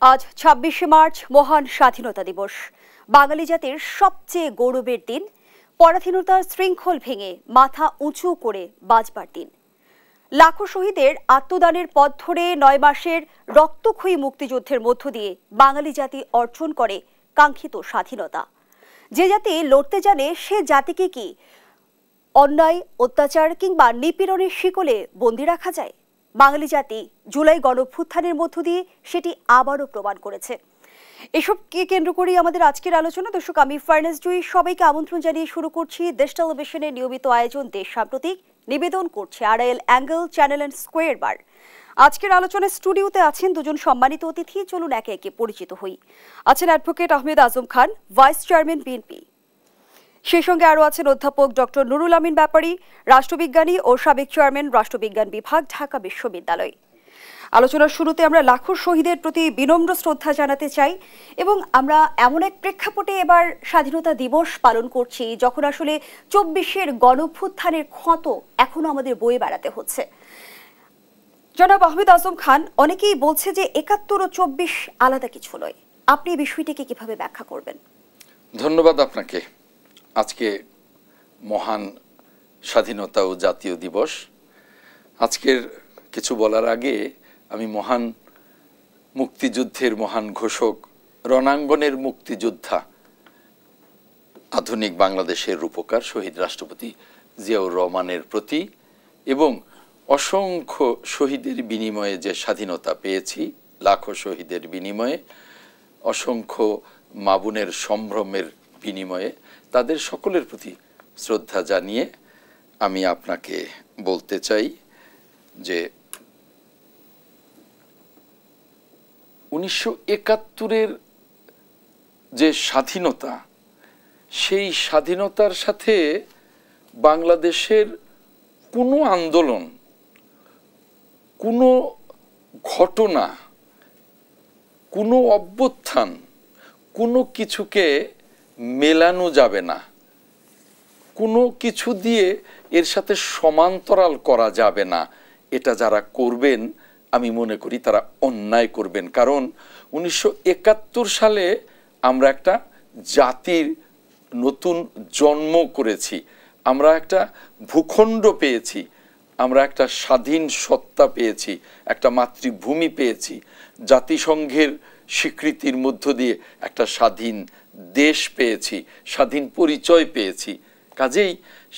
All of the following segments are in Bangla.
আজ ২৬শে মার্চ মহান স্বাধীনতা দিবস। বাঙালি জাতির সবচেয়ে গৌরবের দিন, পরাধীনতার শৃঙ্খল ভেঙে মাথা উঁচু করে বাঁচবার দিন। লাখো শহীদের আত্মদানের পথ ধরে ৯ মাসের রক্তক্ষয়ী মুক্তিযুদ্ধের মধ্য দিয়ে বাঙালি জাতি অর্জন করে কাঙ্ক্ষিত স্বাধীনতা। যে জাতি লড়তে জানে সে জাতিকে কি অন্যায়, অত্যাচার কিংবা নিপীড়নের শিকলে বন্দী রাখা যায়? বাঙালি জাতি জুলাই গণঅভ্যুত্থানের মধ্য দিয়ে সেটি আবারও প্রমাণ করেছে। এসবকে কেন্দ্র করেই আমাদের আজকের আলোচনা। দর্শক, আমি ফারনাজ জুই, সবাইকে আমন্ত্রণ জানিয়ে শুরু করছি দেশ টেলিভিশনের নিয়মিত আয়োজন দেশ সাম্প্রতিক। নিবেদন করছে Arail angle channel and square বার। আজকের আলোচনায় স্টুডিওতে আছেন দুজন সম্মানিত অতিথি। চলুন একে একে পরিচিত হই। আছেন advocate Ahmed Azam Khan, vice chairman BNP. সেই সঙ্গে আরও আছেন অধ্যাপক ডক্টর নুরুল আমিন ব্যাপারী, রাষ্ট্রবিজ্ঞানী ও সাবেক চেয়ারম্যান, রাষ্ট্রবিজ্ঞান বিভাগ, ঢাকা বিশ্ববিদ্যালয়। আলোচনার শুরুতে আমরা লাখো শহীদের প্রতি বিনম্র শ্রদ্ধা জানাতে চাই এবং আমরা এমন এক প্রেক্ষাপটে এবার স্বাধীনতা দিবস পালন করছি যখন আসলে ২৪শের গণঅভ্যুত্থানের ক্ষত এখনো আমাদের বয়ে বেড়াতে হচ্ছে। জনাব আহমেদ আজম খান, অনেকেই বলছে যে ৭১ ও ২৪ আলাদা কিছু নয়। আপনি এই বিষয়টিকে কিভাবে ব্যাখ্যা করবেন? ধন্যবাদ আপনাকে। আজকে মহান স্বাধীনতা ও জাতীয় দিবস। আজকের কিছু বলার আগে আমি মহান মুক্তিযুদ্ধের মহান ঘোষক, রণাঙ্গনের মুক্তিযোদ্ধা, আধুনিক বাংলাদেশের রূপকার শহীদ রাষ্ট্রপতি জিয়াউর রহমানের প্রতি এবং অসংখ্য শহীদের বিনিময়ে যে স্বাধীনতা পেয়েছি, লাখো শহীদের বিনিময়ে, অসংখ্য মা বোনের সম্ভ্রমের বিনিময়ে, তাদের সকলের প্রতি শ্রদ্ধা জানিয়ে আমি আপনাকে বলতে চাই যে ১৯৭১-এর যে স্বাধীনতা, সেই স্বাধীনতার সাথে বাংলাদেশের কোনো আন্দোলন, কোনো ঘটনা, কোনো অভ্যুত্থান, কোনো কিছুকে মেলানো যাবে না। কোনো কিছু দিয়ে এর সাথে সমান্তরাল করা যাবে না। এটা যারা করবেন আমি মনে করি তারা অন্যায় করবেন। কারণ ১৯৭১ সালে আমরা একটা জাতির নতুন জন্ম করেছি, আমরা একটা ভূখণ্ড পেয়েছি, আমরা একটা স্বাধীন সত্তা পেয়েছি, একটা মাতৃভূমি পেয়েছি, জাতিসংঘের স্বীকৃতির মধ্য দিয়ে একটা স্বাধীন দেশ পেয়েছি, স্বাধীন পরিচয় পেয়েছি। কাজেই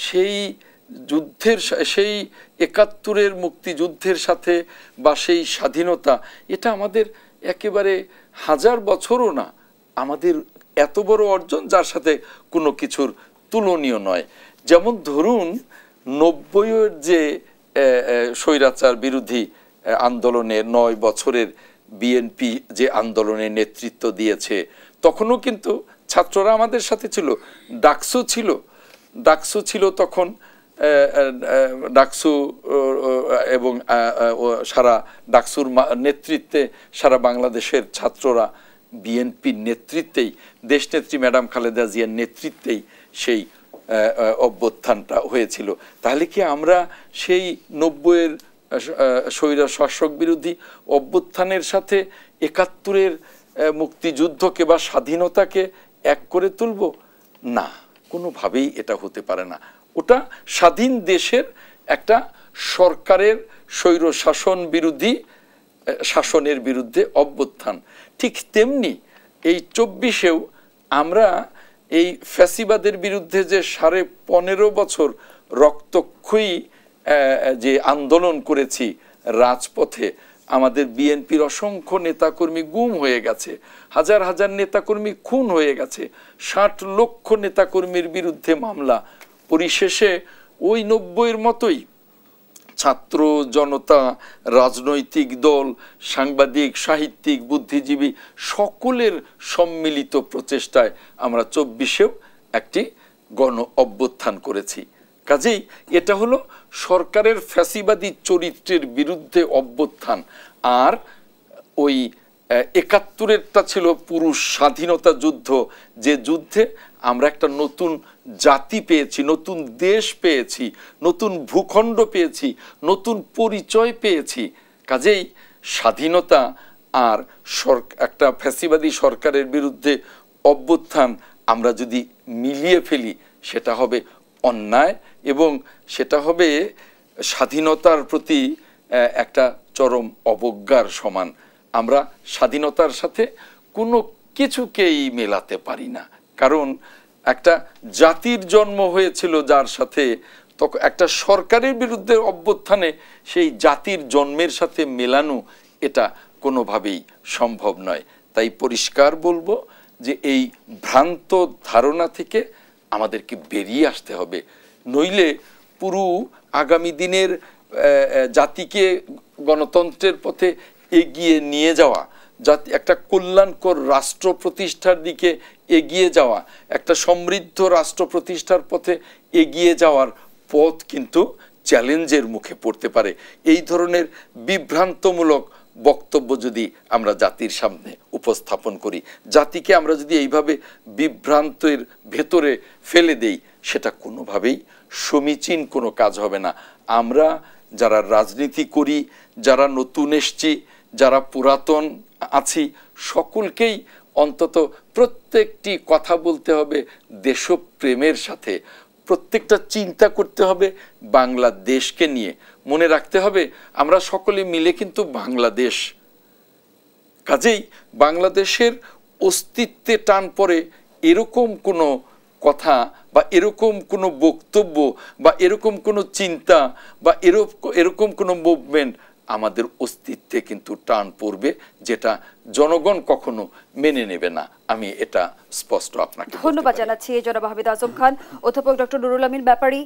সেই যুদ্ধের, সেই ৭১-এর মুক্তিযুদ্ধের সাথে বা সেই স্বাধীনতা, এটা আমাদের একেবারে হাজার বছরও না, আমাদের এত বড় অর্জন যার সাথে কোনো কিছুর তুলনীয় নয়। যেমন ধরুন ৯০-এর যে স্বৈরাচার বিরোধী আন্দোলনে ৯ বছরের বিএনপি যে আন্দোলনে নেতৃত্ব দিয়েছে, তখনও কিন্তু ছাত্ররা আমাদের সাথে ছিল, ডাকসু ছিল তখন, ডাকসু এবং সারা ডাকসুর নেতৃত্বে সারা বাংলাদেশের ছাত্ররা বিএনপির নেতৃত্বেই, দেশনেত্রী ম্যাডাম খালেদা জিয়ার নেতৃত্বেই সেই অভ্যুত্থানটা হয়েছিল। তাহলে কি আমরা সেই ৯০-এর স্বৈর শাসক বিরোধী অভ্যুত্থানের সাথে ৭১-এর মুক্তিযুদ্ধকে বা স্বাধীনতাকে এক করে তুলব? না, কোনোভাবেই এটা হতে পারে না। ওটা স্বাধীন দেশের একটা সরকারের স্বৈর শাসন বিরোধী শাসনের বিরুদ্ধে অভ্যুত্থান। ঠিক তেমনি এই ২৪-এও আমরা এই ফ্যাসিবাদের বিরুদ্ধে যে ১৫.৫ বছর রক্তক্ষয়ী যে আন্দোলন করেছি রাজপথে, আমাদের বিএনপির অসংখ্য নেতাকর্মী গুম হয়ে গেছে, হাজার হাজার নেতাকর্মী খুন হয়ে গেছে, ৬০ লক্ষ নেতাকর্মীর বিরুদ্ধে মামলা। পরিশেষে ওই ৯০-এর মতোই ছাত্র জনতা, রাজনৈতিক দল, সাংবাদিক, সাহিত্যিক, বুদ্ধিজীবী সকলের সম্মিলিত প্রচেষ্টায় আমরা ২৪-এও একটি গণ অভ্যুত্থান করেছি। কাজেই এটা হলো সরকারের ফ্যাসিবাদী চরিত্রের বিরুদ্ধে অভ্যুত্থান। আর ওই ৭১-এরটা ছিল পুরো স্বাধীনতা যুদ্ধ, যে যুদ্ধে আমরা একটা নতুন জাতি পেয়েছি, নতুন দেশ পেয়েছি, নতুন ভূখণ্ড পেয়েছি, নতুন পরিচয় পেয়েছি। কাজেই স্বাধীনতা আর একটা ফ্যাসিবাদী সরকারের বিরুদ্ধে অভ্যুত্থান আমরা যদি মিলিয়ে ফেলি সেটা হবে অন্যায় এবং সেটা হবে স্বাধীনতার প্রতি একটা চরম অবজ্ঞার সমান। আমরা স্বাধীনতার সাথে কোনো কিছুকেই মেলাতে পারি না, কারণ একটা জাতির জন্ম হয়েছিল যার সাথে, তখন একটা সরকারের বিরুদ্ধে অভ্যুত্থানে সেই জাতির জন্মের সাথে মেলানো এটা কোনোভাবেই সম্ভব নয়। তাই পরিষ্কার বলবো যে এই ভ্রান্ত ধারণা থেকে আমাদেরকে বেরিয়ে আসতে হবে, নইলে পুরো আগামী দিনের জাতিকে গণতন্ত্রের পথে এগিয়ে নিয়ে যাওয়া, জাতি একটা কল্যাণকর রাষ্ট্র প্রতিষ্ঠার দিকে এগিয়ে যাওয়া, একটা সমৃদ্ধ রাষ্ট্র প্রতিষ্ঠার পথে এগিয়ে যাওয়ার পথ কিন্তু চ্যালেঞ্জের মুখে পড়তে পারে। এই ধরনের বিভ্রান্তমূলক বক্তব্য যদি আমরা জাতির সামনে উপস্থাপন করি, জাতিকে আমরা যদি এইভাবে বিভ্রান্তের ভেতরে ফেলে দেই, সেটা কোনোভাবেই সমীচীন কোনো কাজ হবে না। আমরা যারা রাজনীতি করি, যারা নতুন এসছি, যারা পুরাতন আছি, সকলকেই অন্তত প্রত্যেকটি কথা বলতে হবে দেশপ্রেমের সাথে, প্রত্যেকটা চিন্তা করতে হবে বাংলাদেশকে নিয়ে। মনে রাখতে হবে আমরা সকলে মিলে কিন্তু বাংলাদেশ, কাজেই বাংলাদেশের অস্তিত্বে টান পড়ে এরকম কোনো কথা বা এরকম কোনো বক্তব্য বা এরকম কোনো চিন্তা বা এরকম কোনো মুভমেন্ট আমাদের অস্তিত্বে কিন্তু টান পড়বে, যেটা জনগণ কখনো মেনে নেবে না। আমি এটা স্পষ্ট আপনাকে ধন্যবাদ জানাচ্ছি জনাব হামিদ আজম খান। অধ্যাপক ডক্টর নুরুল আমিন ব্যাপারী,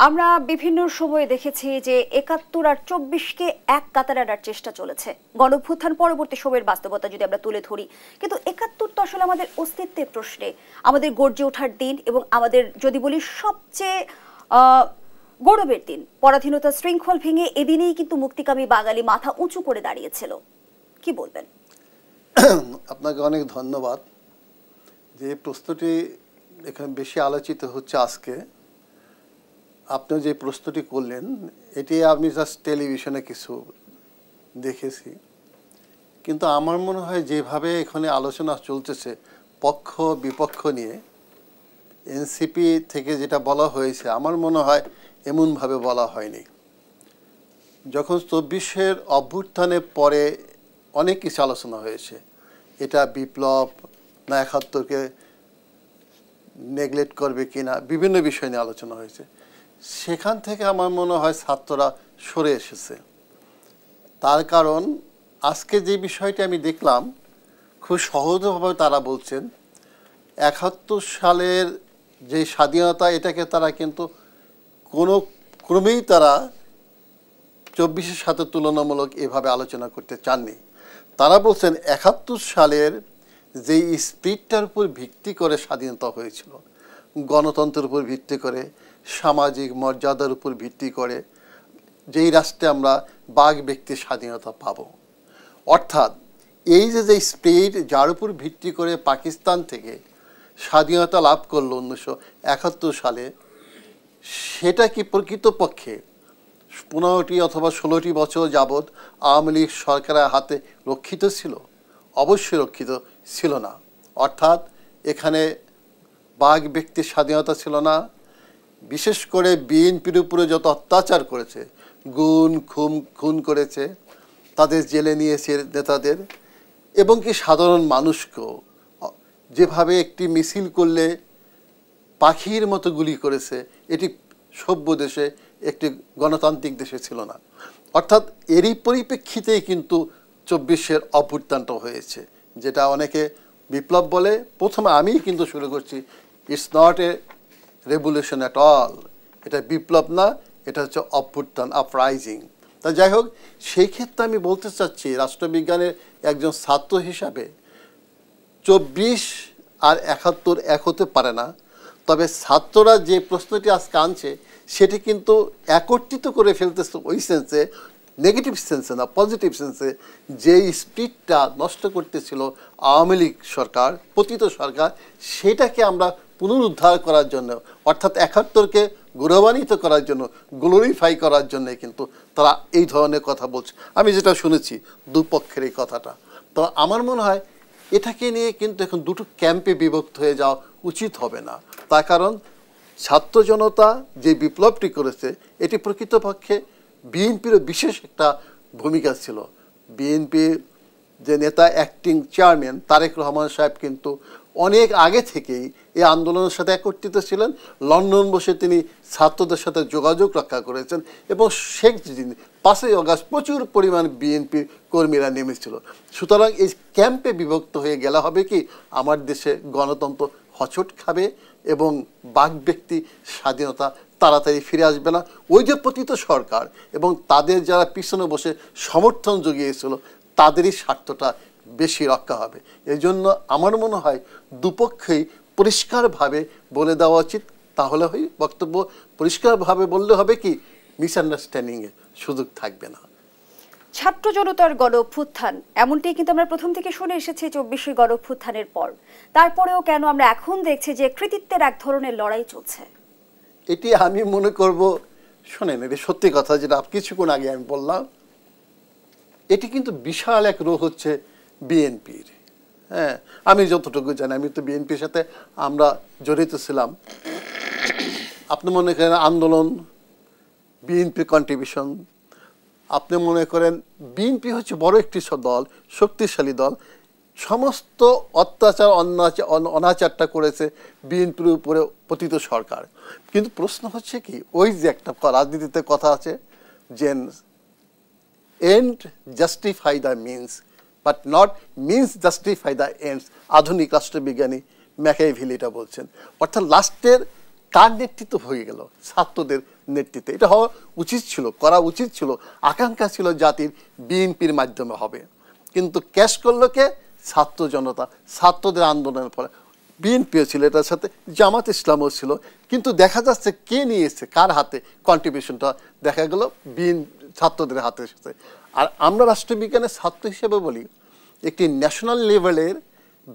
আমরা বিভিন্ন সময়ে দেখেছি যে ৭১ আর ২৪কে এক কাতারে আনার চেষ্টা চলেছে, গণঅভ্যুত্থান পরবর্তী সময়ের বাস্তবতা যদি আমরা তুলে ধরি, কিন্তু ৭১ তো আসলে আমাদের অস্তিত্বের প্রশ্নে, আমাদের গর্জে ওঠার দিন এবং আমাদের যদি বলি সবচেয়ে গৌরবের দিন। পরাধীনতার শৃঙ্খল ভেঙে এদিনেই কিন্তু মুক্তিকামী বাঙালি মাথা উঁচু করে দাঁড়িয়েছিল। কি বলবেন? আপনাকে অনেক ধন্যবাদ। যে প্রশ্নটি এখানে বেশি আলোচিত হচ্ছে আজকে, আপনি যে প্রশ্নটি করলেন এটি আমি জাস্ট টেলিভিশনে কিছু দেখেছি, কিন্তু আমার মনে হয় যেভাবে এখানে আলোচনা চলতেছে পক্ষ বিপক্ষ নিয়ে, এনসিপি থেকে যেটা বলা হয়েছে আমার মনে হয় এমনভাবে বলা হয়নি। যখন ২৪-এর অভ্যুত্থানের পরে অনেক কিছু আলোচনা হয়েছে, এটা বিপ্লব না ৭১কে নেগলেক্ট করবে কিনা, বিভিন্ন বিষয় নিয়ে আলোচনা হয়েছে। সেখান থেকে আমার মনে হয় ছাত্ররা সরে এসেছে। তার কারণ আজকে যে বিষয়টি আমি দেখলাম খুব সহজভাবে তারা বলছেন ৭১ সালের যে স্বাধীনতা, এটাকে তারা কিন্তু কোনো ক্রমেই তারা ২৪-এর সাথে তুলনামূলক এভাবে আলোচনা করতে চাননি। তারা বলছেন ৭১ সালের যেই স্পিরিটটার উপর ভিত্তি করে স্বাধীনতা হয়েছিল, গণতন্ত্রের উপর ভিত্তি করে, সামাজিক মর্যাদার উপর ভিত্তি করে, যেই রাষ্ট্রে আমরা বাক ব্যক্তির স্বাধীনতা পাব, অর্থাৎ এই যে স্পিরিট যার উপর ভিত্তি করে পাকিস্তান থেকে স্বাধীনতা লাভ করলো ১৯৭১ সালে, সেটা কি প্রকৃতপক্ষে ১৫টি অথবা ১৬টি বছর যাবৎ আওয়ামী লীগ সরকারের হাতে রক্ষিত ছিল? অবশ্যই রক্ষিত ছিল না। অর্থাৎ এখানে বাক ব্যক্তির স্বাধীনতা ছিল না। বিশেষ করে বিএনপির উপরে যত অত্যাচার করেছে, খুন করেছে, তাদের জেলে নিয়েছে নেতাদের, এবং কি সাধারণ মানুষকেও যেভাবে একটি মিছিল করলে পাখির মতো গুলি করেছে, এটি সভ্য দেশে, একটি গণতান্ত্রিক দেশে ছিল না। অর্থাৎ এরই পরিপ্রেক্ষিতেই কিন্তু ২৪-এর অভ্যুত্থানটা হয়েছে, যেটা অনেকে বিপ্লব বলে। প্রথমে আমি কিন্তু শুরু করছি, it's not a revolution at all, এটা বিপ্লব না, এটা হচ্ছে অভ্যুত্থান, আপরাইজিং। তা যাই হোক, সেই ক্ষেত্রে আমি বলতে চাচ্ছি রাষ্ট্রবিজ্ঞানের একজন ছাত্র হিসাবে ২৪ আর ৭১ এক হতে পারে না। তবে ছাত্ররা যে প্রশ্নটি আজকে আনছে সেটি কিন্তু একত্রিত করে ফেলতেছে ওই সেন্সে, নেগেটিভ সেন্সে না, পজিটিভ সেন্সে, যে স্পিরিটটা নষ্ট করতেছিল আওয়ামী লীগ সরকার, পতিত সরকার, সেটাকে আমরা পুনরুদ্ধার করার জন্য, অর্থাৎ ৭১কে গৌরবান্বিত করার জন্য, গ্লোরিফাই করার জন্য কিন্তু তারা এই ধরনের কথা বলছে। আমি যেটা শুনেছি দুপক্ষের এই কথাটা, তো আমার মনে হয় এটাকে নিয়ে কিন্তু এখন দুটো ক্যাম্পে বিভক্ত হয়ে যাওয়া উচিত হবে না। তার কারণ ছাত্র জনতা যে বিপ্লবটি করেছে এটি প্রকৃতপক্ষে বিএনপিরও বিশেষ একটা ভূমিকা ছিল। বিএনপির যে নেতা অ্যাক্টিং চেয়ারম্যান তারেক রহমান সাহেব কিন্তু অনেক আগে থেকেই এই আন্দোলনের সাথে একত্রিত ছিলেন। লন্ডন বসে তিনি ছাত্রদের সাথে যোগাযোগ রক্ষা করেছেন এবং শেখ দিন 5ই আগস্ট প্রচুর পরিমাণ বিএনপির কর্মীরা নেমেছিল। সুতরাং এই ক্যাম্পে বিভক্ত হয়ে গেলে হবে কি, আমার দেশে গণতন্ত্র হচট খাবে এবং বাক ব্যক্তি স্বাধীনতা তাড়াতাড়ি ফিরে আসবে না। ওই যে পতিত সরকার এবং তাদের যারা পিছনে বসে সমর্থন জুগিয়েছিল তাদেরই স্বার্থটা বেশি রক্ষা হবে। এই জন্য আমার মনে হয় দুপক্ষেই পরিষ্কারভাবে বলে দেওয়া উচিত। তাহলে হয় বক্তব্য পরিষ্কারভাবে বললে হবে কি, মিসআন্ডারস্ট্যান্ডিংয়ে সুযোগ থাকবে না। ছাত্র জনতার গণ অভ্যুত্থান এমনটি কিন্তু আমরা প্রথম থেকে শুনে এসেছি 24শে গণ অভ্যুত্থানের পর। তারপরেও কেন আমরা এখন দেখছি যে কৃতিত্বের এক ধরনের লড়াই চলছে? এটি আমি মনে করব, শোনেন এটা সত্যি কথা যেটা কিছুক্ষণ আগে আমি বললাম, এটি কিন্তু বিশাল এক রোগ হচ্ছে বিএনপির। হ্যাঁ, আমি যতটুকু জানি, আমি তো বিএনপির সাথে আমরা জড়িত ছিলাম। আপনি মনে করেন আন্দোলন, বিএনপির কন্ট্রিবিউশন, আপনি মনে করেন বিএনপি হচ্ছে বড় একটি দল, শক্তিশালী দল। সমস্ত অত্যাচার অনাচারটা করেছে বিএনপির উপরে পতিত সরকার। কিন্তু প্রশ্ন হচ্ছে কি, ওই যে একটা রাজনীতিতে কথা আছে যে end justify the means but not means justify the ends. আধুনিক রাষ্ট্রবিজ্ঞানী ম্যাকিয়াভেলি এটা বলছেন। অর্থাৎ লাস্টের কার নেতৃত্ব হয়ে গেল? ছাত্রদের নেতৃত্বে। এটা হওয়া উচিত ছিল, করা উচিত ছিল, আকাঙ্ক্ষা ছিল জাতির বিএনপির মাধ্যমে হবে। কিন্তু ক্যাশ করলো কে? ছাত্র জনতা। ছাত্রদের আন্দোলনের ফলে বিএনপিও ছিল, এটার সাথে জামাত ইসলামও ছিল। কিন্তু দেখা যাচ্ছে কে নিয়েছে, কার হাতে কন্ট্রিবিউশনটা দেখা গেল ছাত্রদের হাতে এসেছে। আর আমরা রাষ্ট্রবিজ্ঞানের ছাত্র হিসেবে বলি, একটি ন্যাশনাল লেভেলের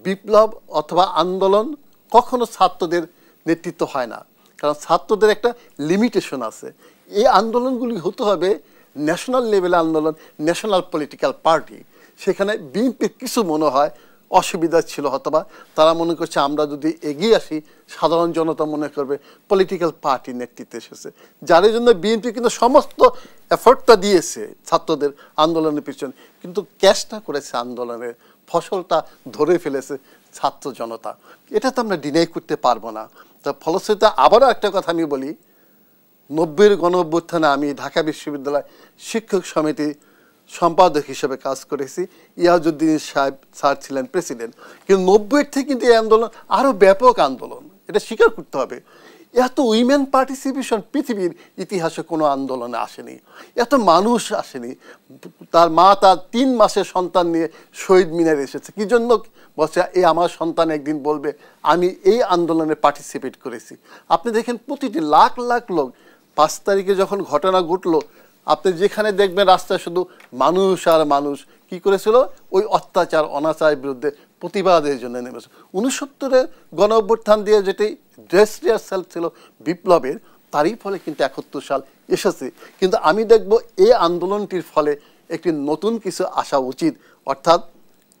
বিপ্লব অথবা আন্দোলন কখনো ছাত্রদের নেতৃত্ব হয় না, কারণ ছাত্রদের একটা লিমিটেশন আছে। এই আন্দোলনগুলি হতে হবে ন্যাশনাল লেভেলে আন্দোলন, ন্যাশনাল পলিটিক্যাল পার্টি। সেখানে বিএনপির কিছু মনে হয় অসুবিধা ছিল, হয়তোবা তারা মনে করছে আমরা যদি এগিয়ে আসি সাধারণ জনতা মনে করবে পলিটিক্যাল পার্টির নেতৃত্বে এসেছে, যার জন্য বিএনপি কিন্তু সমস্ত এফোর্টটা দিয়েছে ছাত্রদের আন্দোলনের পিছনে, কিন্তু ক্যাশটা করেছে আন্দোলনের ফসলটা ধরে ফেলেছে ছাত্র জনতা। এটা তো আমরা ডিনাই করতে পারবো না। তা ফলশ্রুতিতে আবারও একটা কথা আমি বলি, 90-এর গণ অভ্যুত্থানে আমি ঢাকা বিশ্ববিদ্যালয় শিক্ষক সমিতি সম্পাদক হিসেবে কাজ করেছি। ইয়াজউদ্দিন সাহেব স্যার ছিলেন প্রেসিডেন্ট। কিন্তু 90-এর থেকে কিন্তু এই আন্দোলন আরও ব্যাপক আন্দোলন, এটা স্বীকার করতে হবে। এত উইমেন পার্টিসিপেশন পৃথিবীর ইতিহাসে কোনো আন্দোলনে আসেনি, এত মানুষ আসেনি। তার মা তার 3 মাসের সন্তান নিয়ে শহীদ মিনারে এসেছে। কি জন্য বলছে? এই আমার সন্তান একদিন বলবে আমি এই আন্দোলনে পার্টিসিপেট করেছি। আপনি দেখেন প্রতিটি লাখ লাখ লোক 5 তারিখে যখন ঘটনা ঘটলো, আপনি যেখানে দেখবেন রাস্তায় শুধু মানুষ আর মানুষ। কি করেছিল? ওই অত্যাচার অনাচারের বিরুদ্ধে প্রতিবাদের জন্য নেমেছে। 69-এর গণ অভ্যুত্থান দিয়ে যেটি ড্রেস রিহার্সাল ছিল বিপ্লবের, তারই ফলে কিন্তু 71 সাল এসেছে। কিন্তু আমি দেখব এই আন্দোলনটির ফলে একটি নতুন কিছু আসা উচিত, অর্থাৎ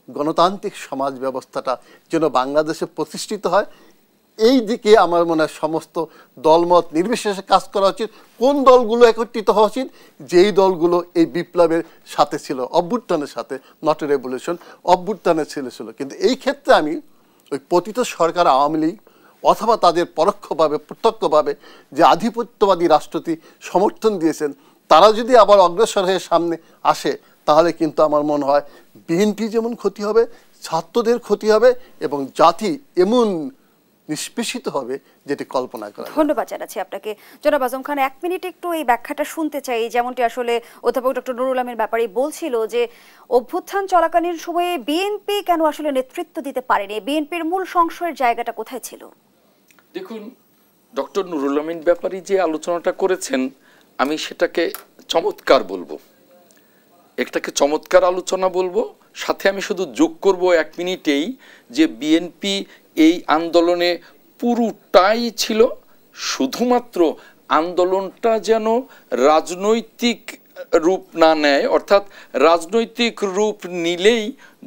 গণতান্ত্রিক সমাজ ব্যবস্থাটা যেন বাংলাদেশে প্রতিষ্ঠিত হয়। এই দিকে আমার মনে হয় সমস্ত দলমত নির্বিশেষে কাজ করা উচিত। কোন দলগুলো একত্রিত হওয়া উচিত? যেই দলগুলো এই বিপ্লবের সাথে ছিল, অভ্যুত্থানের সাথে, নট এ রেভলিউশন, অভ্যুত্থানের ছিল। কিন্তু এই ক্ষেত্রে আমি ওই পতিত সরকার আওয়ামী লীগ অথবা তাদের পরোক্ষভাবে প্রত্যক্ষভাবে যে আধিপত্যবাদী রাষ্ট্রটি সমর্থন দিয়েছেন, তারা যদি আবার অগ্রসর হয়ে সামনে আসে, তাহলে কিন্তু আমার মনে হয় বিএনপি যেমন ক্ষতি হবে, ছাত্রদের ক্ষতি হবে এবং জাতি এমন নিষ্পেষিত হবে যেটি কল্পনা করা। ধন্যবাদ জানাচ্ছি আপনাকে জনাব আজম খান। 1 মিনিট একটু এই ব্যাখ্যাটা শুনতে চাই, যেমনটি আসলে অধ্যাপক ডক্টর নুরুল আমিনের ব্যাপারে বলছিল যে অভ্যুত্থান চলাকালীন সময়ে বিএনপি কেন আসলে নেতৃত্ব দিতে পারেনি, বিএনপির মূল সংশয়ের জায়গাটা কোথায় ছিল? দেখুন, ডক্টর নুরুল আমিন ব্যাপারী যে আলোচনাটা করেছেন, আমি সেটাকে চমৎকার বলবো, একটাকে চমৎকার আলোচনা বলবো। সাথে আমি শুধু যোগ করব 1 মিনিটেই যে বিএনপি এই আন্দোলনে পুরোটাই ছিল শুধুমাত্র আন্দোলনটা যেন রাজনৈতিক রূপ না নেয়, অর্থাৎ রাজনৈতিক রূপ নিলেই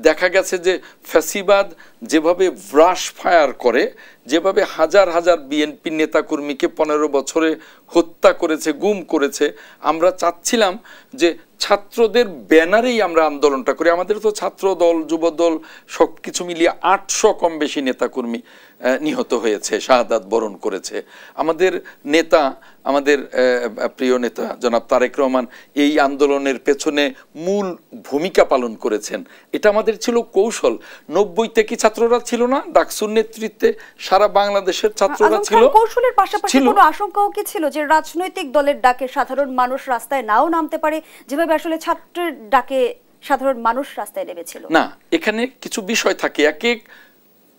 দেখা গেছে যে ফ্যাসিবাদ যেভাবে ব্রাশ ফায়ার করে, যেভাবে হাজার হাজার বিএনপি নেতাকর্মীকে 15 বছরে হত্যা করেছে, গুম করেছে, আমরা চাচ্ছিলাম যে ছাত্রদের ব্যানারেই আমরা আন্দোলনটা করি। আমাদের তো ছাত্র দল, যুব দল সব কিছু মিলিয়ে 800 কম বেশি নেতাকর্মী নিহত হয়েছে, শাহাদাত বরণ করেছে। আমাদের নেতা, আমাদের প্রিয় নেতা জনাব তারেক রহমান এই আন্দোলনের পেছনে মূল ভূমিকা পালন করেছেন। এটা আমাদের ছিল কৌশল। 90-তে কি ছাত্ররা ছিল না? ডাকসুর নেতৃত্বে সারা বাংলাদেশের ছাত্ররা ছিল। কৌশলের পাশাপাশি কোনো আশঙ্কাও কি ছিল যে রাজনৈতিক দলের ডাকে সাধারণ মানুষ রাস্তায় নাও নামতে পারে, যেভাবে আসলে ছাত্রের ডাকে সাধারণ মানুষ রাস্তায় নেমেছিল? না, এখানে কিছু বিষয় থাকে। এক এক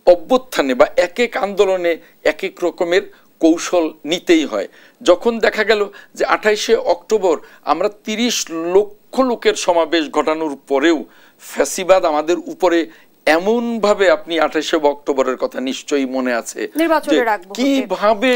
অভ্যুত্থানে বা এক এক আন্দোলনে এক এক রকমের কৌশল নিতেই হয়। যখন দেখা গেল যে 28শে অক্টোবর আমরা 30 লক্ষ লোকের সমাবেশ ঘটানোর পরেও ফ্যাসিবাদ আমাদের উপরে এমনভাবে, আপনি 28শে অক্টোবরের কথা নিশ্চয়ই মনে আছে, কিভাবে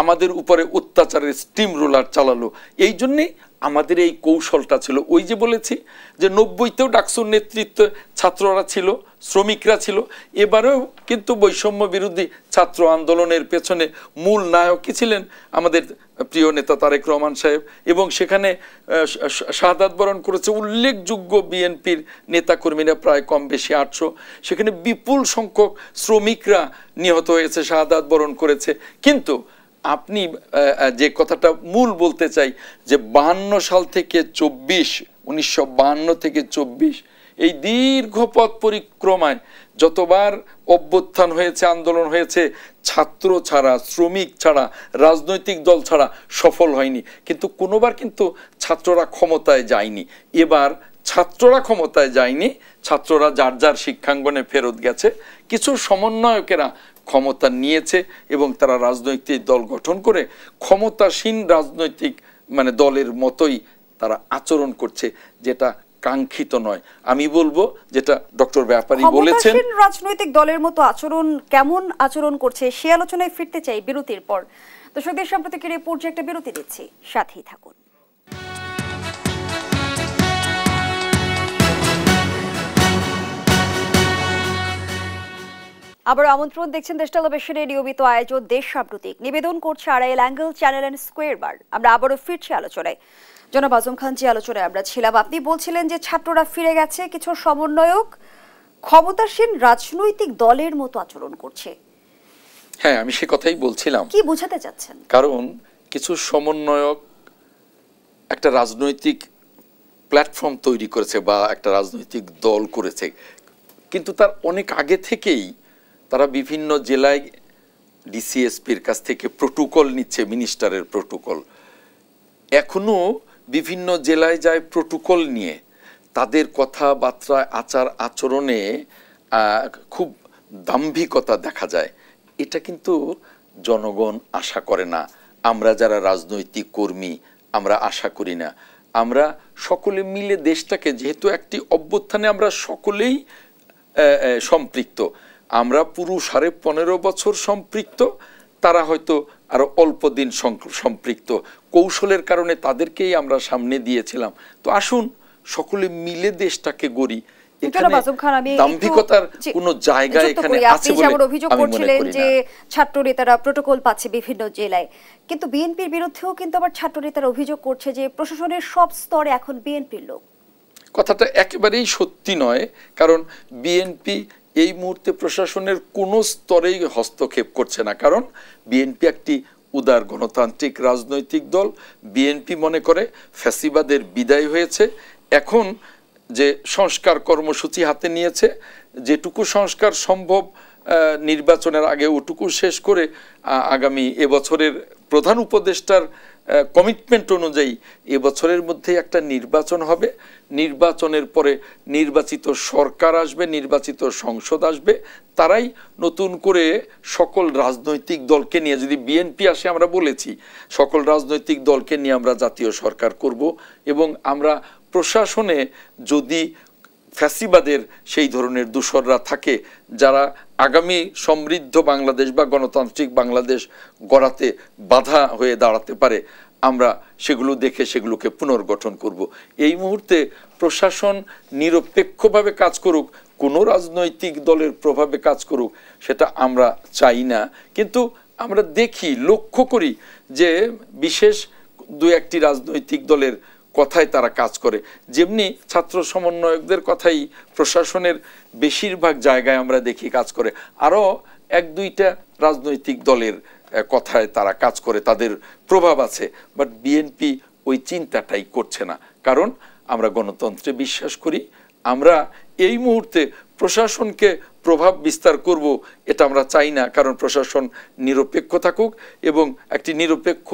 আমাদের উপরে অত্যাচারের স্টিম রোলার চালালো, এই জন্যে আমাদের এই কৌশলটা ছিল। ওই যে বলেছি যে 90-তেও ডাকসুর নেতৃত্বে ছাত্ররা ছিল, শ্রমিকরা ছিল। এবারেও কিন্তু বৈষম্য বিরোধী ছাত্র আন্দোলনের পেছনে মূল নায়কই ছিলেন আমাদের প্রিয় নেতা তারেক রহমান সাহেব, এবং সেখানে শাহাদাত বরণ করেছে উল্লেখযোগ্য বিএনপির নেতাকর্মীরা প্রায় কম বেশি 800। সেখানে বিপুল সংখ্যক শ্রমিকরা নিহত হয়েছে, শাহাদাত বরণ করেছে। কিন্তু আপনি যে কথাটা মূল বলতে চাই যে 52 সাল থেকে 1952 থেকে 24 এই দীর্ঘ পথ পরিক্রমায় যতবার অভ্যুত্থান হয়েছে, আন্দোলন হয়েছে, ছাত্র ছাড়া, শ্রমিক ছাড়া, রাজনৈতিক দল ছাড়া সফল হয়নি। কিন্তু কোনোবার কিন্তু ছাত্ররা ক্ষমতায় যায়নি। এবার ছাত্ররা ক্ষমতায় যায়নি, ছাত্ররা যার যার শিক্ষাঙ্গনে ফেরত গেছে। কিছু সমন্বয়কেরা ক্ষমতা নিয়েছে এবং তারা রাজনৈতিক দল গঠন করে ক্ষমতাসীন রাজনৈতিক দলের মতোই তারা আচরণ করছে, যেটা কাঙ্ক্ষিত নয়। আমি বলবো যেটা ডক্টর ব্যাপারী বলেছেন, রাজনৈতিক দলের মতো আচরণ কেমন আচরণ করছে সে আলোচনায় ফিরতে চাই বিরতির পর। দর্শকদের সাম্প্রতিকের এই পর্যায়ে একটা বিরতি দিচ্ছি, সাথেই থাকুন। আবার আমন্ত্রণ, দেখছেন দেশ টেলিভিশনের নিয়মিত আয়োজন দেশ সাম্প্রতিক, নিবেদন করছে Arail angle channel and square বার। আমরা আবারও ফিরছি আলোচনায়। জনাব আজম খান, যে আলোচনায় আমরা ছিলাম, আপনি বলছিলেন যে ছাত্ররা ফিরে গেছে, কিছু সমন্বয়ক ক্ষমতাসীন রাজনৈতিক দলের মতো আচরণ করছে। হ্যাঁ, আমি সে কথাই বলছিলাম। কি বোঝাতে চাচ্ছেন? কারণ কিছু সমন্বয়ক একটা রাজনৈতিক প্ল্যাটফর্ম তৈরি করেছে বা একটা রাজনৈতিক দল করেছে, কিন্তু তার অনেক আগে থেকেই তারা বিভিন্ন জেলায় ডিসিএসপির কাছ থেকে প্রোটোকল নিচ্ছে, মিনিস্টারের প্রোটোকল। এখনো বিভিন্ন জেলায় যায় প্রোটোকল নিয়ে। তাদের কথাবার্তা, আচার আচরণে খুব দাম্ভিকতা দেখা যায়। এটা কিন্তু জনগণ আশা করে না। আমরা যারা রাজনৈতিক কর্মী আমরা আশা করি না। আমরা সকলে মিলে দেশটাকে, যেহেতু একটি অভ্যুত্থানে আমরা সকলেই সম্পৃক্ত, আমরা পুরো 15.5 বছর সম্পৃক্ত, তারা হয়তো আরো অল্প দিন সম্পৃক্ত। কৌশলের কারণে তাদেরকেই আমরা সামনে দিয়েছিলাম। তো আসুন সকলে মিলে দেশটাকে গড়ি। দাম্ভিকতার কোনো জায়গা এখানে আছে বলে অভিযোগ করছিলেন যে ছাত্র নেতারা প্রোটোকল পাচ্ছে বিভিন্ন জেলায়, কিন্তু বিএনপির বিরুদ্ধেও কিন্তু আবার ছাত্র নেতারা অভিযোগ করছে যে প্রশাসনের সব স্তরে এখন বিএনপির লোক। কথাটা একেবারেই সত্যি নয়, কারণ বিএনপি এই মুহূর্তে প্রশাসনের কোনো স্তরেই হস্তক্ষেপ করছে না। কারণ বিএনপি একটি উদার গণতান্ত্রিক রাজনৈতিক দল। বিএনপি মনে করে ফ্যাসিবাদের বিদায় হয়েছে। এখন যে সংস্কার কর্মসূচি হাতে নিয়েছে, যেটুকু সংস্কার সম্ভব নির্বাচনের আগে ওটুকু শেষ করে আগামী এবছরের প্রধান উপদেষ্টার কমিটমেন্ট অনুযায়ী এবছরের মধ্যে একটা নির্বাচন হবে। নির্বাচনের পরে নির্বাচিত সরকার আসবে, নির্বাচিত সংসদ আসবে। তারাই নতুন করে সকল রাজনৈতিক দলকে নিয়ে, যদি বিএনপি আসে, আমরা বলেছি সকল রাজনৈতিক দলকে নিয়ে আমরা জাতীয় সরকার করব। এবং আমরা প্রশাসনে যদি ফ্যাসিবাদের সেই ধরনের দূষররা থাকে যারা আগামী সমৃদ্ধ বাংলাদেশ বা গণতান্ত্রিক বাংলাদেশ গড়াতে বাধা হয়ে দাঁড়াতে পারে, আমরা সেগুলো দেখে সেগুলোকে পুনর্গঠন করব। এই মুহূর্তে প্রশাসন নিরপেক্ষভাবে কাজ করুক, কোনো রাজনৈতিক দলের প্রভাবে কাজ করুক, সেটা আমরা চাই না। কিন্তু আমরা দেখি, লক্ষ্য করি যে বিশেষ দু একটি রাজনৈতিক দলের কথায় তারা কাজ করে, যেমনি ছাত্র সমন্বয়কদের কথাই প্রশাসনের বেশিরভাগ জায়গায় আমরা দেখি কাজ করে। আরও এক দুইটা রাজনৈতিক দলের কথায় তারা কাজ করে, তাদের প্রভাব আছে। বাট বিএনপি ওই চিন্তাটাই করছে না, কারণ আমরা গণতন্ত্রে বিশ্বাস করি। আমরা এই মুহূর্তে প্রশাসনকে প্রভাব বিস্তার করব এটা আমরা চাই না, কারণ প্রশাসন নিরপেক্ষ থাকুক এবং একটি নিরপেক্ষ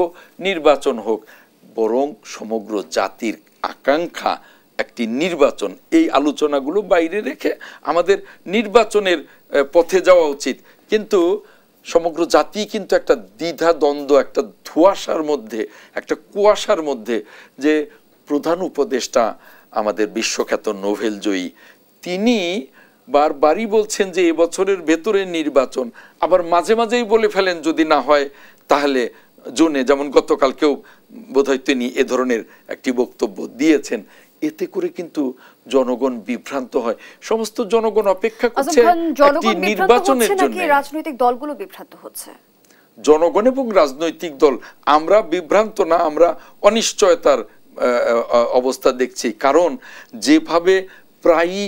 নির্বাচন হোক। বরং সমগ্র জাতির আকাঙ্ক্ষা একটি নির্বাচন, এই আলোচনাগুলো বাইরে রেখে আমাদের নির্বাচনের পথে যাওয়া উচিত। কিন্তু সমগ্র জাতি কিন্তু একটা দ্বিধা দ্বন্দ্ব, একটা ধোঁয়াশার মধ্যে, একটা কুয়াশার মধ্যে। যে প্রধান উপদেষ্টা আমাদের বিশ্বখ্যাত নোবেল জয়ী, তিনি বারবারই বলছেন যে এবছরের ভেতরে নির্বাচন, আবার মাঝে মাঝেই বলে ফেলেন যদি না হয় তাহলে জুনে, যেমন গতকালকেও বোধহয় তিনি এ ধরনের একটি বক্তব্য দিয়েছেন। এতে করে কিন্তু জনগণ বিভ্রান্ত হয়, সমস্ত জনগণ অপেক্ষা করছে একটি নির্বাচনের জন্য। রাজনৈতিক দলগুলো বিভ্রান্ত হচ্ছে। জনগণ এবং রাজনৈতিক দল আমরা বিভ্রান্ত না, আমরা অনিশ্চয়তার অবস্থা দেখছি। কারণ যেভাবে প্রায়ই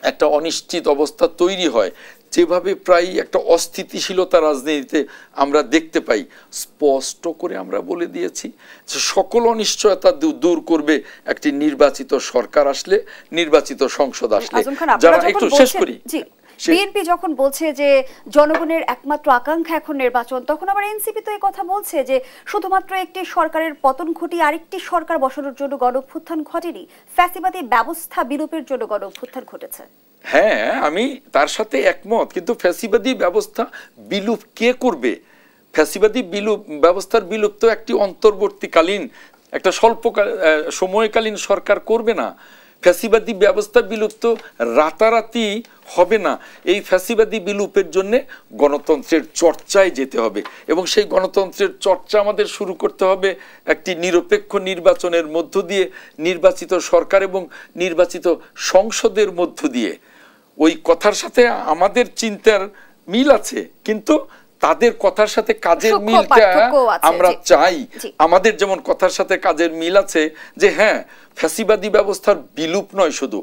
একটা অনিশ্চিত অবস্থা তৈরি হয়, যেভাবে প্রায় একটা অস্থিতিশীলতা রাজনীতিতে আমরা দেখতে পাই, স্পষ্ট করে আমরা বলে দিয়েছি যে সকল অনিশ্চয়তা দূর করবে একটি নির্বাচিত সরকার আসলে, নির্বাচিত সংসদ আসলে। যারা একটু শেষ করি, বিএনপি যখন বলছে যে জনগণের একমাত্র আকাঙ্ক্ষা এখন নির্বাচন, তখন আবার এনসিপি তো এই কথা বলছে যে শুধুমাত্র একটি সরকারের পতন ঘটিয়ে আরেকটি সরকার বসানোর জন্য গণঅভ্যুত্থান ঘটেনি, ফ্যাসিবাদী ব্যবস্থা বিলোপের জন্য গণঅভ্যুত্থান ঘটেছে। হ্যাঁ, আমি তার সাথে একমত, কিন্তু ফ্যাসিবাদী ব্যবস্থা বিলুপ কে করবে? ফ্যাসিবাদী ব্যবস্থার বিলুপ তো একটি অন্তর্বর্তীকালীন, একটা স্বল্প সময়কালীন সরকার করবে না। ফ্যাসিবাদী ব্যবস্থা বিলুপ্ত রাতারাতি হবে না। এই ফ্যাসিবাদী বিলুপের জন্য গণতন্ত্রের চর্চায় যেতে হবে, এবং সেই গণতন্ত্রের চর্চা আমাদের শুরু করতে হবে একটি নিরপেক্ষ নির্বাচনের মধ্য দিয়ে, নির্বাচিত সরকার এবং নির্বাচিত সংসদের মধ্য দিয়ে। ওই কথার সাথে আমাদের চিন্তার মিল আছে, কিন্তু তাদের কথার সাথে কাজের মিলটা আমরা চাই। আমাদের যেমন কথার সাথে কাজের মিল আছে যে হ্যাঁ, ফ্যাসিবাদী ব্যবস্থার বিলুপ নয় শুধু,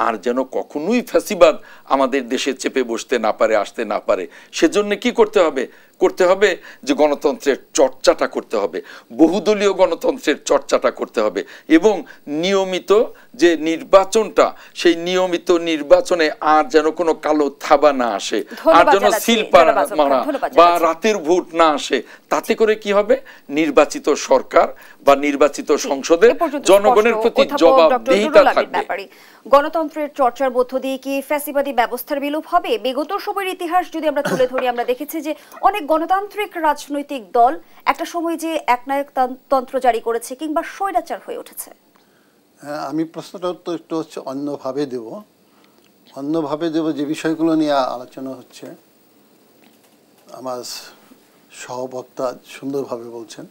আর যেন কখনোই ফ্যাসিবাদ আমাদের দেশে চেপে বসতে না পারে, আসতে না পারে। সেজন্য কি করতে হবে? করতে হবে যে গণতন্ত্রের চর্চাটা করতে হবে, বহুদলীয় গণতন্ত্রের চর্চাটা করতে হবে, এবং নিয়মিত যে নির্বাচনটা, সেই নিয়মিত নির্বাচনে আর যেন কোনো কালো থাবা না আসে, আর যেন সিল মারা বা রাতের ভোট না আসে। তাতে করে কি হবে? নির্বাচিত সরকার বা নির্বাচিত সংসদে জনগণের প্রতি জবাবদিহিতা থাকবে। গণতন্ত্রের চর্চার মধ্য দিয়ে কি ফ্যাসিবাদী ব্যবস্থার বিলোপ হবে? বিগত সময়ের ইতিহাস যদি আমরা তুলে ধরি, আমরা দেখেছি যে অনেক গণতান্ত্রিক রাজনৈতিক দল একটা সময় যে একনায়কতন্ত্র জারি করেছে কিংবা স্বৈরাচার হয়ে উঠেছে। আমি প্রশ্নটা তো একটু হচ্ছে অন্যভাবে দেব যে বিষয়গুলো নিয়ে আলোচনা হচ্ছে। আমার সহবক্তা সুন্দরভাবে বলছেন,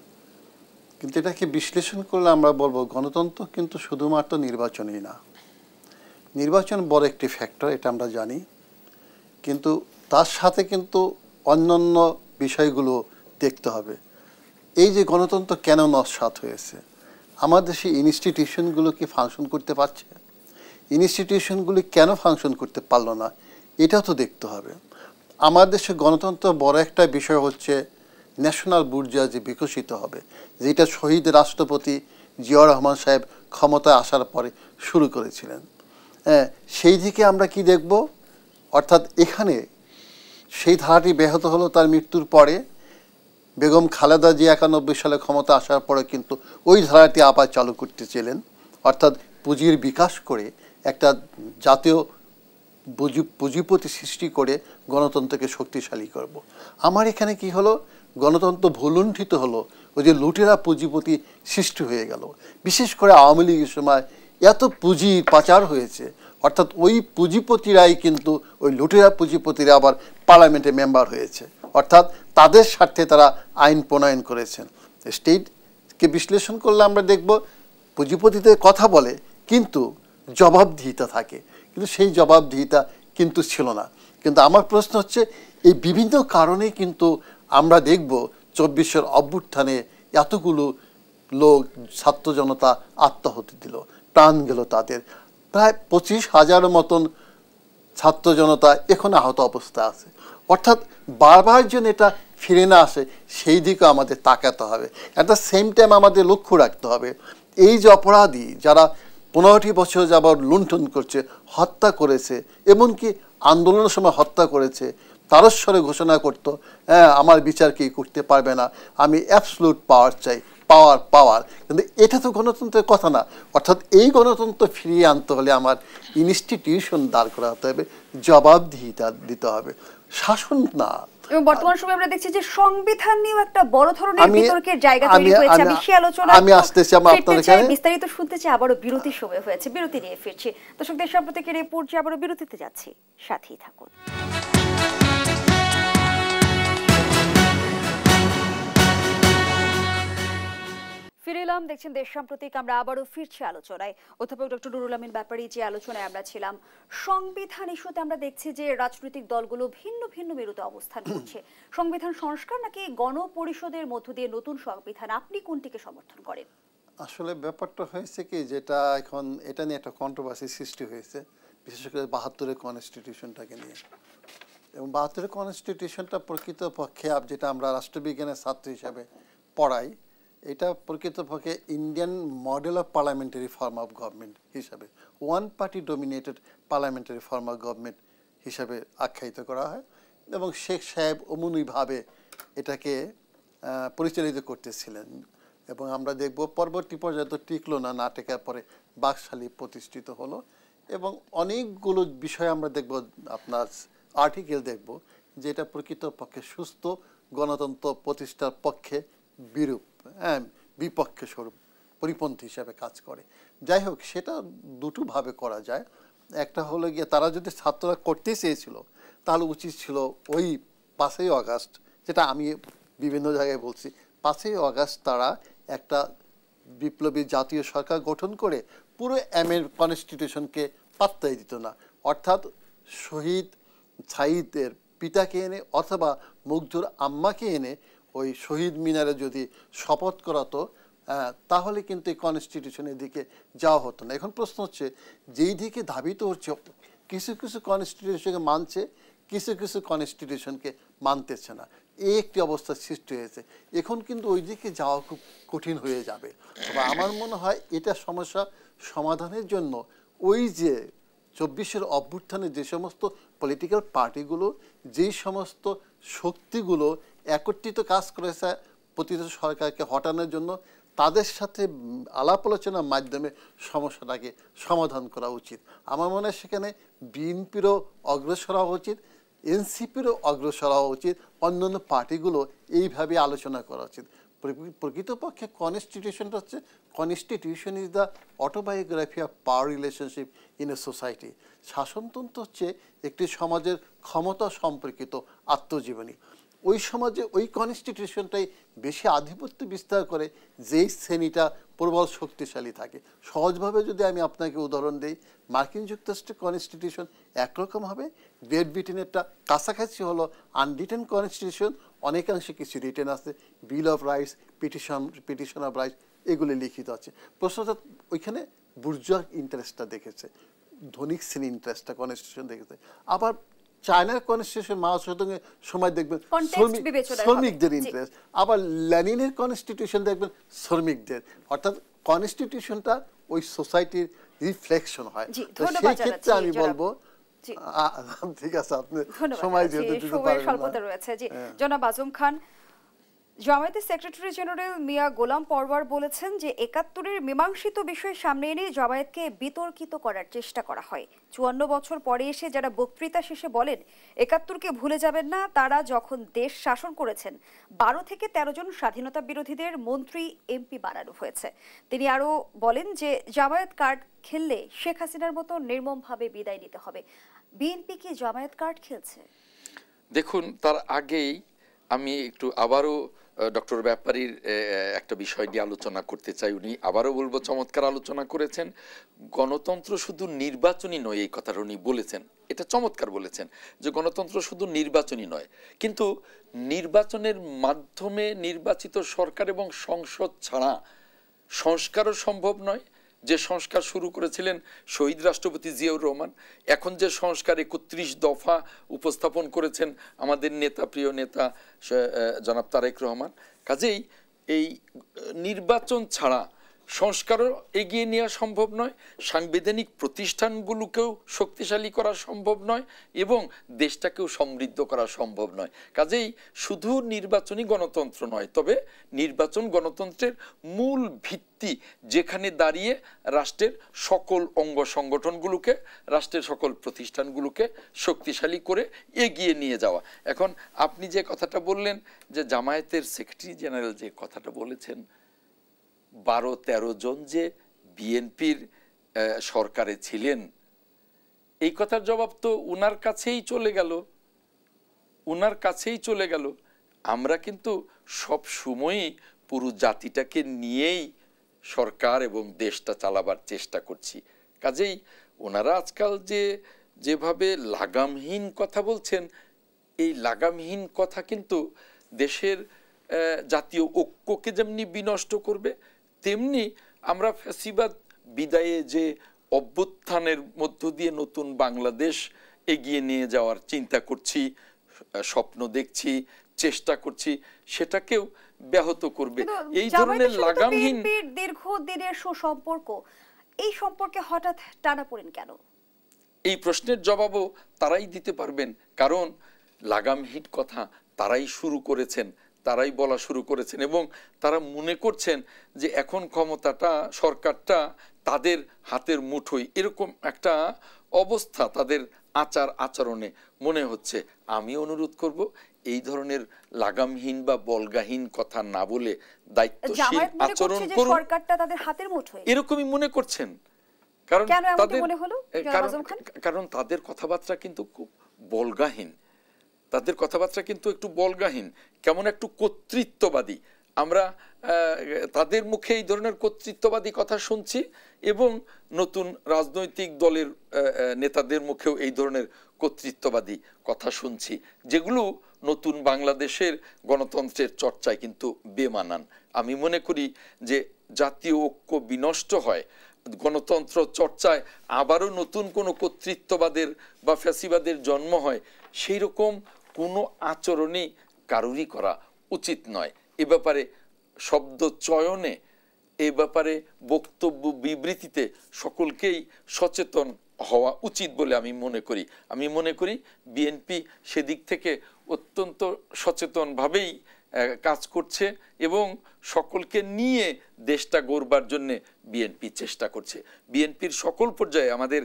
কিন্তু এটাকে বিশ্লেষণ করলে আমরা বলবো গণতন্ত্র কিন্তু শুধুমাত্র নির্বাচনই না। নির্বাচন বড় একটি ফ্যাক্টর, এটা আমরা জানি, কিন্তু তার সাথে কিন্তু অন্যান্য বিষয়গুলো দেখতে হবে। এই যে গণতন্ত্র কেন নস্যাৎ হয়েছে, আমাদের দেশে ইনস্টিটিউশনগুলো কি ফাংশন করতে পারছে? ইনস্টিটিউশনগুলি কেন ফাংশন করতে পারলো না, এটাও তো দেখতে হবে। আমাদের দেশে গণতন্ত্র বড় একটা বিষয় হচ্ছে ন্যাশনাল বুর্জা যে বিকশিত হবে, যেটা শহীদ রাষ্ট্রপতি জিয়াউর রহমান সাহেব ক্ষমতায় আসার পরে শুরু করেছিলেন। সেই দিকে আমরা কি দেখব? অর্থাৎ এখানে সেই ধারাটি ব্যাহত হলো তার মৃত্যুর পরে। বেগম খালেদা জিয়া 91 সালে ক্ষমতা আসার পরে কিন্তু ওই ধারাটি আবার চালু করতে ছিলেন, অর্থাৎ পুঁজির বিকাশ করে একটা জাতীয় পুঁজিপতি সৃষ্টি করে গণতন্ত্রকে শক্তিশালী করব। আমার এখানে কি হলো, গণতন্ত্র ভুলুণ্ঠিত হলো, ওই যে লুটেরা পুঁজিপতি সৃষ্টি হয়ে গেল। বিশেষ করে আওয়ামী লীগের সময় এত পুঁজি পাচার হয়েছে, অর্থাৎ ওই পুঁজিপতিরাই কিন্তু ওই লুটেরা পুঁজিপতিরা আবার পার্লামেন্টে মেম্বার হয়েছে, অর্থাৎ তাদের স্বার্থে তারা আইন প্রণয়ন করেছেন। স্টেট কে বিশ্লেষণ করলে আমরা দেখব পুঁজিপতিদের কথা বলে কিন্তু জবাবদিহিতা থাকে, কিন্তু সেই জবাবদিহিতা কিন্তু ছিল না। কিন্তু আমার প্রশ্ন হচ্ছে এই বিভিন্ন কারণে কিন্তু আমরা দেখব 24-এর অভ্যুত্থানে এতগুলো লোক ছাত্র জনতা আত্মাহুতি দিল, প্রাণ গেল তাদের। প্রায় 25,000 মতন ছাত্র জনতা এখন আহত অবস্থা আছে। অর্থাৎ বারবার যেন এটা ফিরে না আসে সেই দিকে আমাদের তাকাতে হবে। অ্যাট দ্য সেম টাইম আমাদের লক্ষ্য রাখতে হবে এই যে অপরাধী যারা 15টি বছর যাবৎ লুণ্ঠন করছে, হত্যা করেছে, এমনকি আন্দোলনের সময় হত্যা করেছে, তারস্বরে ঘোষণা করতো হ্যাঁ আমার বিচার কেউ করতে পারবে না, আমি অ্যাবসলুট পাওয়ার চাই, পাওয়ার। কিন্তু এটা তো গণতন্ত্রের কথা না। অর্থাৎ এই গণতন্ত্র ফিরিয়ে আনতে হলে আমার ইনস্টিটিউশন দাঁড় করাতে হবে, জবাবদিহিতা দিতে হবে, শাসন না। এবং বর্তমান সময়ে আমরা দেখছি যে সংবিধান নিয়েও একটা বড় ধরনের বিতর্কের জায়গা তৈরি হয়েছে। আমি সেই আলোচনা আমি আসতেছি আপনাদের কাছে, বিস্তারিত শুনতে চাই। আবারও বিরতির সময় হয়েছে, বিরতি নিয়ে ফিরছি। দর্শক, দেশ সম্প্রতিকের এই পর্যায়ে আবারও বিরতিতে যাচ্ছি, সাথেই থাকুন। ফিরে এলাম, দেখছেন দেশ সাম্প্রতিক। আমরা আবারও ফিরছি আলোচনায়। অধ্যাপক ডক্টর নুরুল আমিন ব্যাপারী যে আলোচনায় আমরা ছিলাম, সংবিধান ইস্যুতে আমরা দেখছি যে রাজনৈতিক দলগুলো ভিন্ন ভিন্ন মেরুতে অবস্থান করছে। সংবিধান সংস্কার নাকি গণপরিষদের মধ্য দিয়ে নতুন সংবিধান, আপনি কোনটিকে সমর্থন করেন? আসলে ব্যাপারটা হয়েছে কি, যেটা এখন এটা নিয়ে একটা কন্ট্রোভার্সি সৃষ্টি হয়েছে, বিশেষ করে 72-এর কনস্টিটিউশনটাকে নিয়ে। এবং 72-এর কনস্টিটিউশনটা প্রকৃতপক্ষে যেটা আমরা রাষ্ট্রবিজ্ঞানের ছাত্র হিসাবে পড়াই, এটা প্রকৃতপক্ষে Indian model of parliamentary form of government হিসাবে, one party dominated parliamentary form of government হিসাবে আখ্যায়িত করা হয়। এবং শেখ সাহেব অমনিভাবে এটাকে পরিচালিত করতেছিলেন। এবং আমরা দেখব পরবর্তী পর্যায়ে তো টিকলো না, না টেকার পরে বাকশালী প্রতিষ্ঠিত হলো। এবং অনেকগুলো বিষয় আমরা দেখব, আপনার আর্টিকেল দেখব যেটা প্রকৃতপক্ষে সুস্থ গণতন্ত্র প্রতিষ্ঠার পক্ষে বিরূপ, হ্যাঁ বিপক্ষে স্বরূপ, পরিপন্থী হিসাবে কাজ করে। যাই হোক, সেটা দুটোভাবে করা যায়। একটা হলো গিয়ে তারা যদি ছাত্ররা করতে চেয়েছিল তাহলে উচিত ছিল ওই 5ই আগস্ট, যেটা আমি বিভিন্ন জায়গায় বলছি, 5ই আগস্ট তারা একটা বিপ্লবী জাতীয় সরকার গঠন করে পুরো কনস্টিটিউশনকে পাত্তাই দিত না। অর্থাৎ শহীদ সাঈদের পিতাকে এনে অথবা মুগ্ধর আম্মাকে এনে ওই শহীদ মিনারে যদি শপথ করাতো, তাহলে কিন্তু এই কনস্টিটিউশনের দিকে যাওয়া হতো না। এখন প্রশ্ন হচ্ছে, যেই দিকে ধাবিত হচ্ছে, কিছু কিছু কনস্টিটিউশনকে মানছে, কিছু কিছু কনস্টিটিউশনকে মানতেছে না, এই একটি অবস্থার সৃষ্টি হয়েছে। এখন কিন্তু ওই দিকে যাওয়া খুব কঠিন হয়ে যাবে। তবে আমার মনে হয় এটা সমস্যা সমাধানের জন্য ওই যে 24-এর অভ্যুত্থানে যে সমস্ত পলিটিক্যাল পার্টিগুলো, যেই সমস্ত শক্তিগুলো একত্রিত কাজ করেছে পতিত সরকারকে হটানোর জন্য, তাদের সাথে আলাপ আলোচনার মাধ্যমে সমস্যাটাকে সমাধান করা উচিত। আমার মনে হয় সেখানে বিএনপিরও অগ্রসর হওয়া উচিত, এনসিপিরও অগ্রসর হওয়া উচিত, অন্যান্য পার্টিগুলো এইভাবে আলোচনা করা উচিত। প্রকৃতপক্ষে কনস্টিটিউশনটা হচ্ছে, constitution is the autobiography of power relationship in a society. শাসনতন্ত্র হচ্ছে একটি সমাজের ক্ষমতা সম্পর্কিত আত্মজীবনী। ওই সমাজে ওই কনস্টিটিউশনটাই বেশি আধিপত্য বিস্তার করে যেই শ্রেণীটা প্রবল শক্তিশালী থাকে। সহজভাবে যদি আমি আপনাকে উদাহরণ দিই, মার্কিন যুক্তরাষ্ট্রের কনস্টিটিউশন একরকম হবে, গ্রেট ব্রিটেনেরটা কাছাকাছি হলো আনরিটেন কনস্টিটিউশন, অনেকাংশে কিছু রিটেন আছে, বিল of rights, petition of rights, এগুলি লিখিত আছে। প্রশ্নটা ওইখানে বুর্জোয়া ইন্টারেস্টটা দেখেছে, ধনিক শ্রেণী ইন্টারেস্টটা কনস্টিটিউশন দেখেছে। আবার চায়নার কনস্টিটিউশন মাওসেতুংয়ের সময় দেখবেন শ্রমিকদের ইন্টারেস্ট, আবার লেনিনের কনস্টিটিউশন দেখবেন শ্রমিকদের। অর্থাৎ কনস্টিটিউশনটা ওই সোসাইটির রিফ্লেকশন হয়। সেই ক্ষেত্রে আমি বলবো, ঠিক আছে, আপনি সময় যেহেতু দিতে পারবেন না। জনাব আজম খান, জামায়াতের সেক্রেটারি জেনারেল মিয়া গোলাম পরওয়ার বলেছেন যে ৭১-এর মীমাংসিত বিষয় সামনে এনে জামায়াতকে বিতর্কিত করার চেষ্টা করা হয়। ৫৪ বছর পরে এসে যারা বক্তৃতা শেষে বলেন ৭১-কে ভুলে যাবেন না, তারা যখন দেশ শাসন করেছেন ১২ থেকে ১৩ জন স্বাধীনতা বিরোধীদের মন্ত্রী এমপি বানানো হয়েছে। তিনি আরও বলেন যে জামায়াত কার্ড খেললে শেখ হাসিনার মতো নির্মমভাবে বিদায় নিতে হবে। বিএনপি কি জামায়াত কার্ড খেলছে? দেখুন, তার আগেই আমি একটু আবারও ডক্টর ব্যাপারীর একটা বিষয় নিয়ে আলোচনা করতে চাই। উনি আবারও বলবো চমৎকার আলোচনা করেছেন। গণতন্ত্র শুধু নির্বাচনী নয়, এই কথাটা উনি বলেছেন, এটা চমৎকার বলেছেন যে গণতন্ত্র শুধু নির্বাচনী নয়, কিন্তু নির্বাচনের মাধ্যমে নির্বাচিত সরকার এবং সংসদ ছাড়া সংস্কারও সম্ভব নয়। যে সংস্কার শুরু করেছিলেন শহীদ রাষ্ট্রপতি জিয়াউর রহমান, এখন যে সংস্কার ৩১ দফা উপস্থাপন করেছেন আমাদের নেতা, প্রিয় নেতা জনাব তারেক রহমান, কাজেই এই নির্বাচন ছাড়া সংস্কারও এগিয়ে নেওয়া সম্ভব নয়, সাংবিধানিক প্রতিষ্ঠানগুলোকেও শক্তিশালী করা সম্ভব নয় এবং দেশটাকেও সমৃদ্ধ করা সম্ভব নয়। কাজেই শুধু নির্বাচনী গণতন্ত্র নয়, তবে নির্বাচন গণতন্ত্রের মূল ভিত্তি, যেখানে দাঁড়িয়ে রাষ্ট্রের সকল অঙ্গ সংগঠনগুলোকে, রাষ্ট্রের সকল প্রতিষ্ঠানগুলোকে শক্তিশালী করে এগিয়ে নিয়ে যাওয়া। এখন আপনি যে কথাটা বললেন যে জামায়াতের সেক্রেটারি জেনারেল যে কথাটা বলেছেন, ১২-১৩ জন যে বিএনপির সরকারে ছিলেন, এই কথার জবাব তো উনার কাছেই চলে গেল, উনার কাছেই চলে গেল। আমরা কিন্তু সব সময়ই পুরো জাতিটাকে নিয়েই সরকার এবং দেশটা চালাবার চেষ্টা করছি। কাজেই ওনারা আজকাল যেভাবে লাগামহীন কথা বলছেন, এই লাগামহীন কথা কিন্তু দেশের জাতীয় ঐক্যকে যেমনি বিনষ্ট করবে, তেমনি আমরা ফ্যাসিবাদ বিদায়ে যে অভ্যুত্থানের মধ্য দিয়ে নতুন বাংলাদেশ এগিয়ে নিয়ে যাওয়ার চিন্তা করছি, স্বপ্ন দেখছি, চেষ্টা করছি, সেটাকেও ব্যাহত করবে। এই ধরনের লাগামহীন দীর্ঘদিনের সুসম্পর্ক, এই সম্পর্কে হঠাৎ টানাপোড়েন কেন? এই প্রশ্নের জবাবও তারাই দিতে পারবেন, কারণ লাগামহীন কথা তারাই শুরু করেছেন, তারাই বলা শুরু করেছেন এবং তারা মনে করছেন যে এখন ক্ষমতাটা, সরকারটা তাদের হাতের মুঠোয়, এরকম একটা অবস্থা তাদের আচার আচরণে মনে হচ্ছে। আমি অনুরোধ করব এই ধরনের লাগামহীন বা বলগাহীন কথা না বলে দায়িত্বশীল আচরণ করুন। সরকারটা তাদের হাতের মুঠোয় এরকমই মনে করছেন, কারণ কারণ তাদের কথাবার্তা কিন্তু খুব বলগাহীন, তাদের কথাবার্তা কিন্তু একটু বলগাহীন, কেমন একটু কর্তৃত্ববাদী। আমরা তাদের মুখে এই ধরনের কর্তৃত্ববাদী কথা শুনছি এবং নতুন রাজনৈতিক দলের নেতাদের মুখেও এই ধরনের কর্তৃত্ববাদী কথা শুনছি, যেগুলো নতুন বাংলাদেশের গণতন্ত্রের চর্চায় কিন্তু বেমানান। আমি মনে করি যে জাতীয় ঐক্য বিনষ্ট হয়, গণতন্ত্র চর্চায় আবারও নতুন কোনো কর্তৃত্ববাদের বা ফ্যাসিবাদের জন্ম হয়, সেই রকম কোনো আচরণই কারুরই করা উচিত নয়। এ ব্যাপারে শব্দ চয়নে, এ ব্যাপারে বক্তব্য বিবৃতিতে সকলকেই সচেতন হওয়া উচিত বলে আমি মনে করি। আমি মনে করি বিএনপি সেদিক থেকে অত্যন্ত সচেতনভাবেই কাজ করছে এবং সকলকে নিয়ে দেশটা গড়বার জন্যে বিএনপি চেষ্টা করছে। বিএনপির সকল পর্যায়ে আমাদের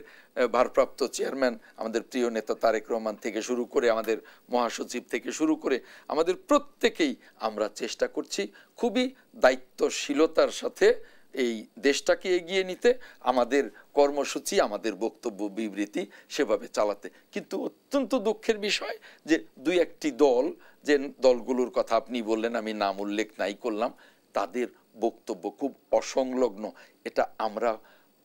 ভারপ্রাপ্ত চেয়ারম্যান, আমাদের প্রিয় নেতা তারেক রহমান থেকে শুরু করে, আমাদের মহাসচিব থেকে শুরু করে, আমাদের প্রত্যেকেই আমরা চেষ্টা করছি খুবই দায়িত্বশীলতার সাথে এই দেশটাকে এগিয়ে নিতে, আমাদের কর্মসূচি, আমাদের বক্তব্য বিবৃতি সেভাবে চালাতে। কিন্তু অত্যন্ত দুঃখের বিষয় যে দুই একটি দল, যে দলগুলোর কথা আপনি বললেন, আমি নাম উল্লেখ নাই করলাম, তাদের বক্তব্য খুব অসংলগ্ন। এটা আমরা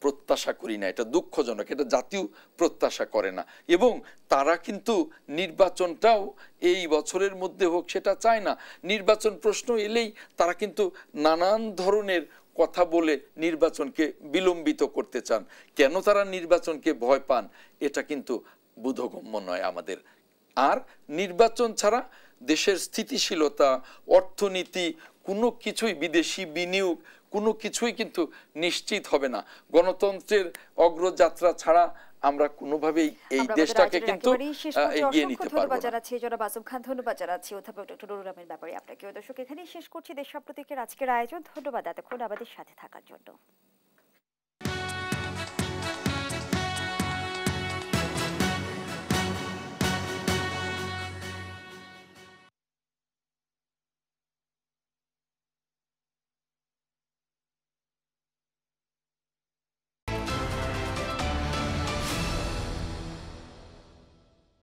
প্রত্যাশা করি না, এটা দুঃখজনক, এটা জাতীয় প্রত্যাশা করে না এবং তারা কিন্তু নির্বাচনটাও এই বছরের মধ্যে হোক সেটা চায় না। নির্বাচন প্রশ্ন এলেই তারা কিন্তু নানান ধরনের কথা বলে নির্বাচনকে বিলম্বিত করতে চান। কেন তারা নির্বাচনকে ভয় পান এটা কিন্তু বোধগম্য নয় আমাদের। আর নির্বাচন ছাড়া দেশের স্থিতিশীলতা, অর্থনীতি, কোনো কিছুই, বিদেশি বিনিয়োগ, কোনো কিছুই কিন্তু নিশ্চিত হবে না। গণতন্ত্রের অগ্রযাত্রা ছাড়া আমরা কোনোভাবেই এই দেশটাকে কিন্তু এগিয়ে নিতে পারবো না। জনাব আজম খান, ধন্যবাদ জানাচ্ছি অধ্যাপক ডক্টর নুরুল আমিন ব্যাপারী আপনাকে। দর্শক, এখানেই শেষ করছি দেশ সাম্প্রতিকের আজকের আয়োজন। ধন্যবাদ এতক্ষণ আমাদের সাথে থাকার জন্য।